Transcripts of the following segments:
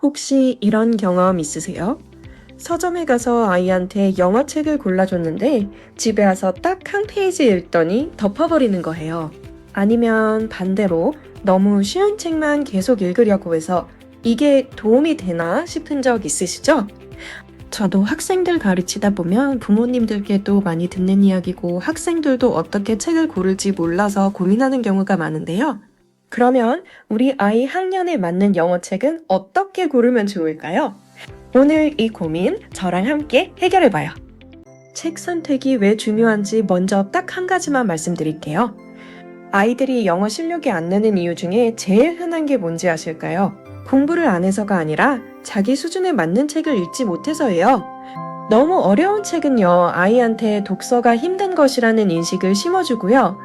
혹시 이런 경험 있으세요? 서점에 가서 아이한테 영어책을 골라줬는데 집에 와서 딱 한 페이지 읽더니 덮어버리는 거예요. 아니면 반대로 너무 쉬운 책만 계속 읽으려고 해서 이게 도움이 되나 싶은 적 있으시죠? 저도 학생들 가르치다 보면 부모님들께도 많이 듣는 이야기고 학생들도 어떻게 책을 고를지 몰라서 고민하는 경우가 많은데요. 그러면 우리 아이 학년에 맞는 영어책은 어떻게 고르면 좋을까요? 오늘 이 고민 저랑 함께 해결해봐요. 책 선택이 왜 중요한지 먼저 딱 한 가지만 말씀드릴게요. 아이들이 영어 실력이 안 느는 이유 중에 제일 흔한 게 뭔지 아실까요? 공부를 안 해서가 아니라 자기 수준에 맞는 책을 읽지 못해서예요. 너무 어려운 책은요, 아이한테 독서가 힘든 것이라는 인식을 심어주고요.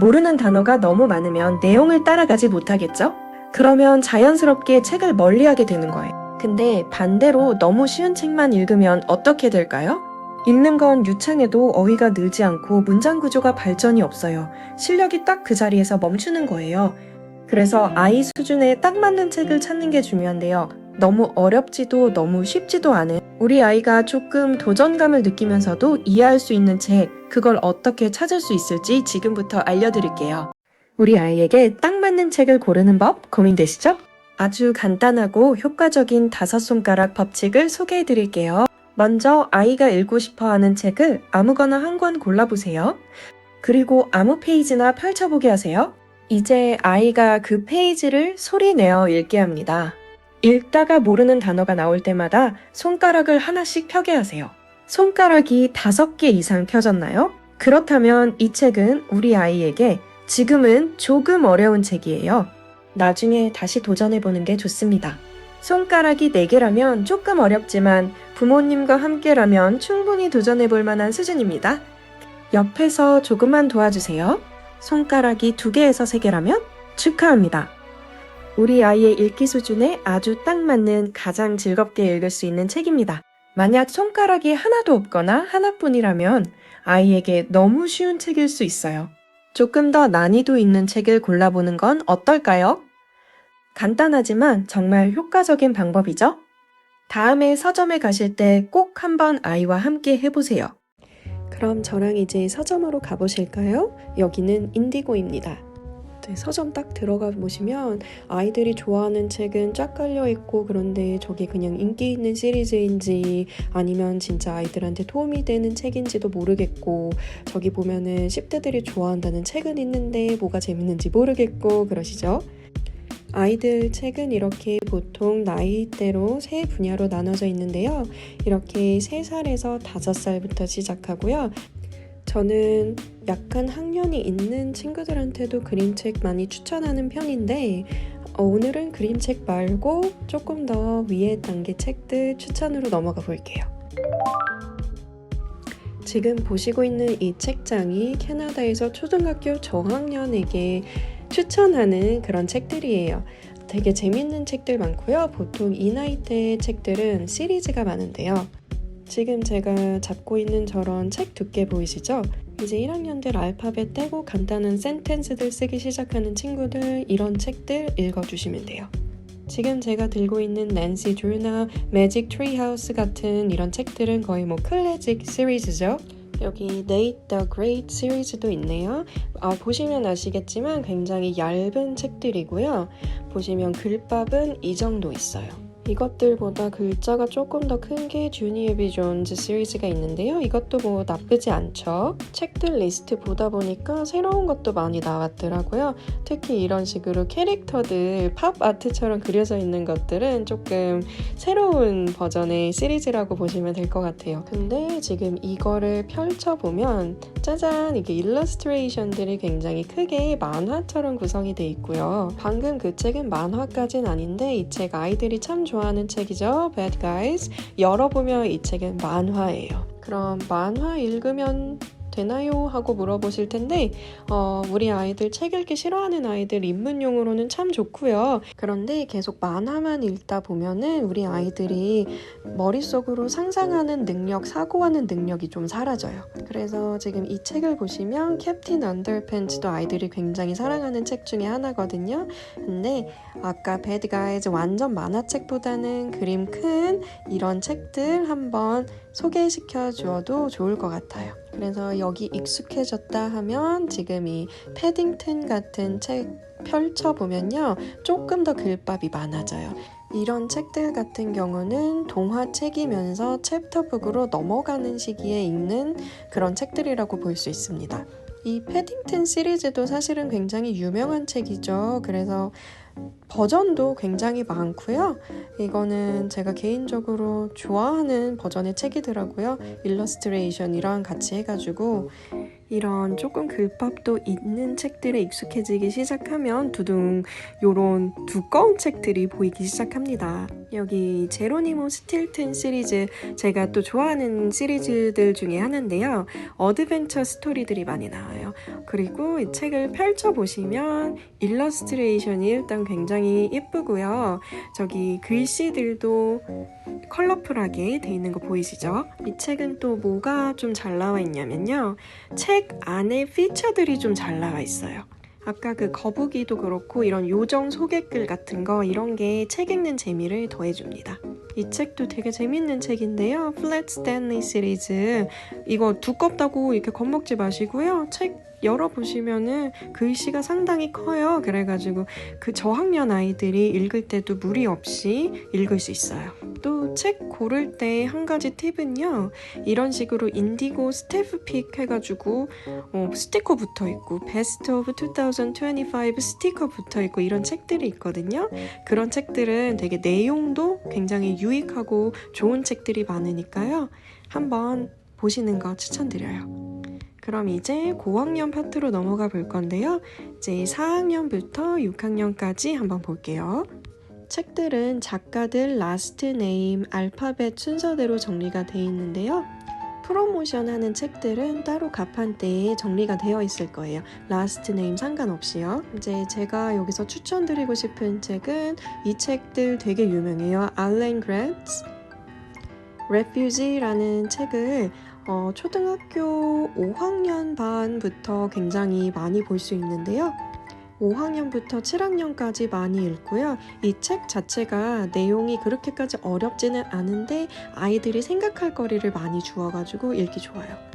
모르는 단어가 너무 많으면 내용을 따라가지 못하겠죠? 그러면 자연스럽게 책을 멀리하게 되는 거예요. 근데 반대로 너무 쉬운 책만 읽으면 어떻게 될까요? 읽는 건 유창해도 어휘가 늘지 않고 문장 구조가 발전이 없어요. 실력이 딱 그 자리에서 멈추는 거예요. 그래서 아이 수준에 딱 맞는 책을 찾는 게 중요한데요. 너무 어렵지도 너무 쉽지도 않은 우리 아이가 조금 도전감을 느끼면서도 이해할 수 있는 책, 그걸 어떻게 찾을 수 있을지 지금부터 알려드릴게요. 우리 아이에게 딱 맞는 책을 고르는 법 고민되시죠? 아주 간단하고 효과적인 5손가락 법칙을 소개해 드릴게요. 먼저 아이가 읽고 싶어 하는 책을 아무거나 한 권 골라보세요. 그리고 아무 페이지나 펼쳐보게 하세요. 이제 아이가 그 페이지를 소리 내어 읽게 합니다. 읽다가 모르는 단어가 나올 때마다 손가락을 하나씩 펴게 하세요. 손가락이 5개 이상 펴졌나요? 그렇다면 이 책은 우리 아이에게 지금은 조금 어려운 책이에요. 나중에 다시 도전해보는 게 좋습니다. 손가락이 4개라면 조금 어렵지만 부모님과 함께라면 충분히 도전해볼 만한 수준입니다. 옆에서 조금만 도와주세요. 손가락이 2개에서 3개라면 축하합니다. 우리 아이의 읽기 수준에 아주 딱 맞는 가장 즐겁게 읽을 수 있는 책입니다. 만약 손가락이 하나도 없거나 하나뿐이라면 아이에게 너무 쉬운 책일 수 있어요. 조금 더 난이도 있는 책을 골라보는 건 어떨까요? 간단하지만 정말 효과적인 방법이죠? 다음에 서점에 가실 때 꼭 한번 아이와 함께 해보세요. 그럼 저랑 이제 서점으로 가보실까요? 여기는 인디고입니다. 네, 서점 딱 들어가 보시면 아이들이 좋아하는 책은 쫙 깔려 있고, 그런데 저게 그냥 인기 있는 시리즈인지 아니면 진짜 아이들한테 도움이 되는 책인지도 모르겠고, 저기 보면은 10대들이 좋아한다는 책은 있는데 뭐가 재밌는지 모르겠고 그러시죠? 아이들 책은 이렇게 보통 나이대로 3분야로 나눠져 있는데요. 이렇게 3살에서 5살부터 시작하고요. 저는 약간 학년이 있는 친구들한테도 그림책 많이 추천하는 편인데 오늘은 그림책 말고 조금 더 위에 단계 책들 추천으로 넘어가 볼게요. 지금 보시고 있는 이 책장이 캐나다에서 초등학교 저학년에게 추천하는 그런 책들이에요. 되게 재밌는 책들 많고요. 보통 이 나이대의 책들은 시리즈가 많은데요. 지금 제가 잡고 있는 저런 책 두께 보이시죠? 이제 1학년들 알파벳 떼고 간단한 센텐스들 쓰기 시작하는 친구들, 이런 책들 읽어주시면 돼요. 지금 제가 들고 있는 낸시 드루나, 매직 트리하우스 같은 이런 책들은 거의 클래식 시리즈죠. 여기 네이트 더 그레이트 시리즈도 있네요. 보시면 아시겠지만 굉장히 얇은 책들이고요. 보시면 글밥은 이 정도 있어요. 이것들보다 글자가 조금 더 큰 게 주니 에비 존즈 시리즈가 있는데요. 이것도 나쁘지 않죠. 책들 리스트 보다 보니까 새로운 것도 많이 나왔더라고요. 특히 이런 식으로 캐릭터들 팝 아트처럼 그려져 있는 것들은 조금 새로운 버전의 시리즈라고 보시면 될 것 같아요. 근데 지금 이거를 펼쳐보면 짜잔, 이게 일러스트레이션들이 굉장히 크게 만화처럼 구성이 돼 있고요. 방금 그 책은 만화까진 아닌데 이 책 아이들이 참 좋아하는 책이죠. Bad Guys. 열어보면 이 책은 만화예요. 그럼 만화 읽으면 되나요? 하고 물어보실 텐데 우리 아이들 책 읽기 싫어하는 아이들 입문용으로는 참 좋고요. 그런데 계속 만화만 읽다 보면은 우리 아이들이 머릿속으로 상상하는 능력, 사고하는 능력이 좀 사라져요. 그래서 지금 이 책을 보시면 캡틴 언더팬츠도 아이들이 굉장히 사랑하는 책 중에 하나거든요. 근데 아까 배드 가이즈 완전 만화책보다는 그림 큰 이런 책들 한번 소개시켜 주어도 좋을 것 같아요. 그래서 여기 익숙해졌다 하면 지금 이 패딩턴 같은 책 펼쳐보면요, 조금 더 글밥이 많아져요. 이런 책들 같은 경우는 동화책이면서 챕터북으로 넘어가는 시기에 읽는 그런 책들이라고 볼 수 있습니다. 이 패딩턴 시리즈도 사실은 굉장히 유명한 책이죠. 그래서 버전도 굉장히 많고요. 이거는 제가 개인적으로 좋아하는 버전의 책이더라고요. 일러스트레이션이랑 같이 해가지고 이런 조금 글밥도 있는 책들에 익숙해지기 시작하면 두둥 요런 두꺼운 책들이 보이기 시작합니다. 여기 제로니모 스틸튼 시리즈, 제가 또 좋아하는 시리즈들 중에 하나인데요. 어드벤처 스토리들이 많이 나와요. 그리고 이 책을 펼쳐보시면 일러스트레이션이 일단 굉장히 예쁘고요. 저기 글씨들도 컬러풀하게 돼 있는 거 보이시죠? 이 책은 또 뭐가 좀 잘 나와 있냐면요, 책 안에 피처들이 좀 잘 나와 있어요. 아까 그 거북이도 그렇고 이런 요정 소개글 같은 거, 이런 게 책 읽는 재미를 더해줍니다. 이 책도 되게 재밌는 책인데요. 플랫 스탠리 시리즈, 이거 두껍다고 이렇게 겁먹지 마시고요. 책 열어보시면은 글씨가 상당히 커요. 그래가지고 그 저학년 아이들이 읽을 때도 무리 없이 읽을 수 있어요. 또 책 고를 때 한 가지 팁은요, 이런 식으로 인디고 스태프픽 해가지고 스티커 붙어있고 베스트 오브 2025 스티커 붙어있고 이런 책들이 있거든요. 그런 책들은 되게 내용도 굉장히 유익하고 좋은 책들이 많으니까요, 한번 보시는 거 추천드려요. 그럼 이제 고학년 파트로 넘어가 볼 건데요. 이제 4학년부터 6학년까지 한번 볼게요. 책들은 작가들 라스트 네임 알파벳 순서대로 정리가 되어 있는데요. 프로모션 하는 책들은 따로 가판대에 정리가 되어 있을 거예요. 라스트 네임 상관없이요. 이제 제가 여기서 추천드리고 싶은 책은 이 책들 되게 유명해요. 알렌 그랜츠 Refugee라는 책을 초등학교 5학년 반부터 굉장히 많이 볼 수 있는데요. 5학년부터 7학년까지 많이 읽고요. 이 책 자체가 내용이 그렇게까지 어렵지는 않은데 아이들이 생각할 거리를 많이 주어가지고 읽기 좋아요.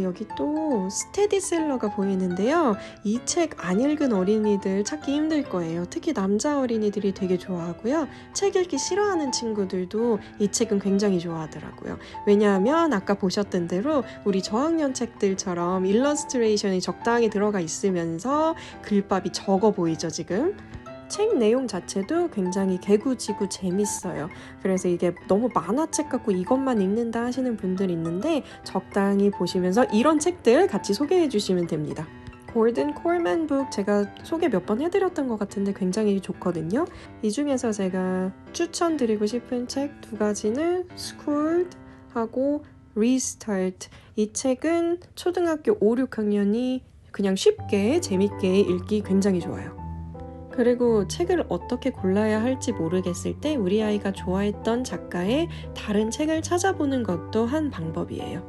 여기 또 스테디셀러가 보이는데요. 이 책 안 읽은 어린이들 찾기 힘들 거예요. 특히 남자 어린이들이 되게 좋아하고요. 책 읽기 싫어하는 친구들도 이 책은 굉장히 좋아하더라고요. 왜냐하면 아까 보셨던 대로 우리 저학년 책들처럼 일러스트레이션이 적당히 들어가 있으면서 글밥이 적어 보이죠, 지금? 책 내용 자체도 굉장히 개구지구 재밌어요. 그래서 이게 너무 만화책 같고 이것만 읽는다 하시는 분들이 있는데 적당히 보시면서 이런 책들 같이 소개해 주시면 됩니다. 골든 콜맨 북 제가 소개 몇 번 해드렸던 것 같은데 굉장히 좋거든요. 이 중에서 제가 추천드리고 싶은 책 두 가지는 Schooled 하고 Restart. 이 책은 초등학교 5, 6학년이 그냥 쉽게 재밌게 읽기 굉장히 좋아요. 그리고 책을 어떻게 골라야 할지 모르겠을 때 우리 아이가 좋아했던 작가의 다른 책을 찾아보는 것도 한 방법이에요.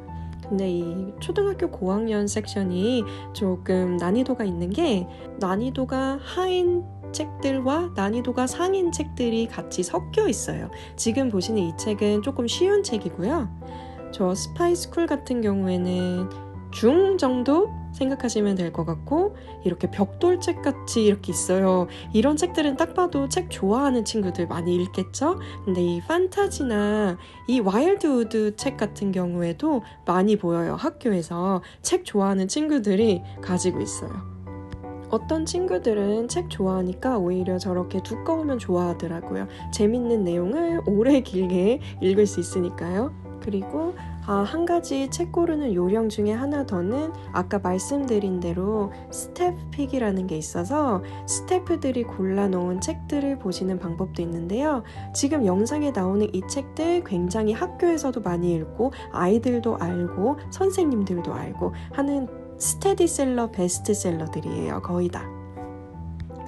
근데 이 초등학교 고학년 섹션이 조금 난이도가 있는 게, 난이도가 하인 책들과 난이도가 상인 책들이 같이 섞여 있어요. 지금 보시는 이 책은 조금 쉬운 책이고요. 저 스파이스쿨 같은 경우에는 중 정도 생각하시면 될 것 같고, 이렇게 벽돌책 같이 이렇게 있어요. 이런 책들은 딱 봐도 책 좋아하는 친구들 많이 읽겠죠? 근데 이 판타지나 이 와일드우드 책 같은 경우에도 많이 보여요. 학교에서 책 좋아하는 친구들이 가지고 있어요. 어떤 친구들은 책 좋아하니까 오히려 저렇게 두꺼우면 좋아하더라고요. 재밌는 내용을 오래 길게 읽을 수 있으니까요. 그리고 한 가지 책 고르는 요령 중에 하나 더는 아까 말씀드린 대로 스태프픽이라는 게 있어서 스태프들이 골라놓은 책들을 보시는 방법도 있는데요. 지금 영상에 나오는 이 책들 굉장히 학교에서도 많이 읽고 아이들도 알고 선생님들도 알고 하는 스테디셀러 베스트셀러들이에요. 거의 다.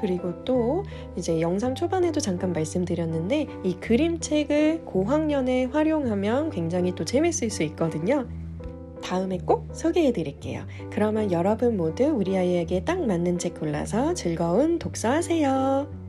그리고 또 이제 영상 초반에도 잠깐 말씀드렸는데 이 그림책을 고학년에 활용하면 굉장히 또 재밌을 수 있거든요. 다음에 꼭 소개해 드릴게요. 그러면 여러분 모두 우리 아이에게 딱 맞는 책 골라서 즐거운 독서하세요.